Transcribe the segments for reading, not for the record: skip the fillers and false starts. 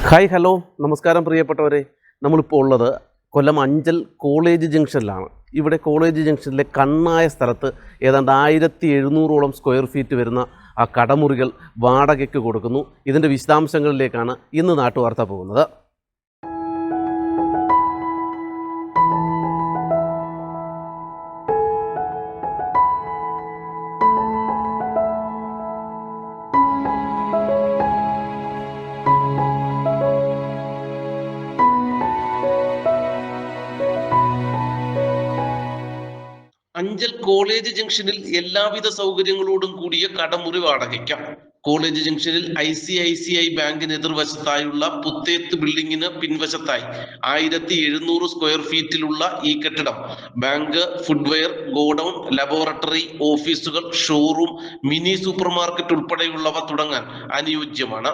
Hi hello നമസ്കാരം പ്രിയപ്പെട്ടവരെ. നമ്മളിപ്പോൾ ഉള്ളത് കൊല്ലം അഞ്ചൽ കോളേജ് ജംഗ്ഷനിലാണ്. ഇവിടെ കോളേജ് ജംഗ്ഷനിലെ കണ്ണായ സ്ഥലത്ത് ഏതാണ്ട് 1700ഓളം സ്ക്വയർ ഫീറ്റ് വരുന്ന ആ കടമുറികൾ വാടകയ്ക്ക് കൊടുക്കുന്നു. ഇതിൻ്റെ വിശദാംശങ്ങളിലേക്കാണ് ഇന്ന് നാട്ടുവാർത്ത പോകുന്നത്. അഞ്ചൽ കോളേജ് ജംഗ്ഷനിൽ എല്ലാവിധ സൗകര്യങ്ങളോടും കൂടിയ കടമുറി വാടകയ്ക്കാം. കോളേജ് ജംഗ്ഷനിൽ ICICI ബാങ്കിന് എതിർവശത്തായുള്ള പുത്തേത്ത് ബിൽഡിങ്ങിന് പിൻവശത്തായി 1700 സ്ക്വയർ ഫീറ്റിലുള്ള ഈ കെട്ടിടം ബാങ്ക്, ഫുഡ്വെയർ, ഗോഡൌൺ, ലബോറട്ടറി, ഓഫീസുകൾ, ഷോറൂം, മിനി സൂപ്പർ മാർക്കറ്റ് ഉൾപ്പെടെയുള്ളവ തുടങ്ങാൻ അനുയോജ്യമാണ്.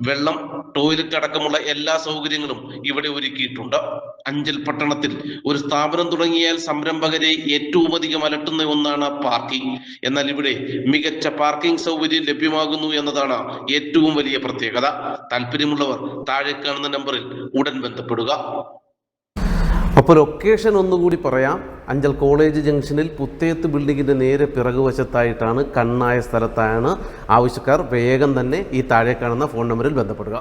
വെള്ളം, ടോയ്ലറ്റ് അടക്കമുള്ള എല്ലാ സൗകര്യങ്ങളും ഇവിടെ ഒരുക്കിയിട്ടുണ്ട്. അഞ്ചൽ പട്ടണത്തിൽ ഒരു സ്ഥാപനം തുടങ്ങിയാൽ സംരംഭകരെ ഏറ്റവും അധികം അലട്ടുന്ന ഒന്നാണ് പാർക്കിംഗ്. എന്നാൽ ഇവിടെ മികച്ച പാർക്കിംഗ് സൗകര്യം ലഭ്യമാകുന്നു എന്നതാണ് ഏറ്റവും വലിയ പ്രത്യേകത. താല്പര്യമുള്ളവർ താഴെ കാണുന്ന നമ്പറിൽ ഉടൻ ബന്ധപ്പെടുക. അപ്പോൾ ലൊക്കേഷൻ ഒന്നുകൂടി പറയാം. അഞ്ചൽ കോളേജ് ജംഗ്ഷനിൽ പുത്തേത്ത് ബിൽഡിങ്ങിൻ്റെ നേരെ പിറകുവശത്തായിട്ടാണ്, കണ്ണായ സ്ഥലത്താണ്. ആവശ്യക്കാർ വേഗം തന്നെ ഈ താഴെ കാണുന്ന ഫോൺ നമ്പറിൽ ബന്ധപ്പെടുക.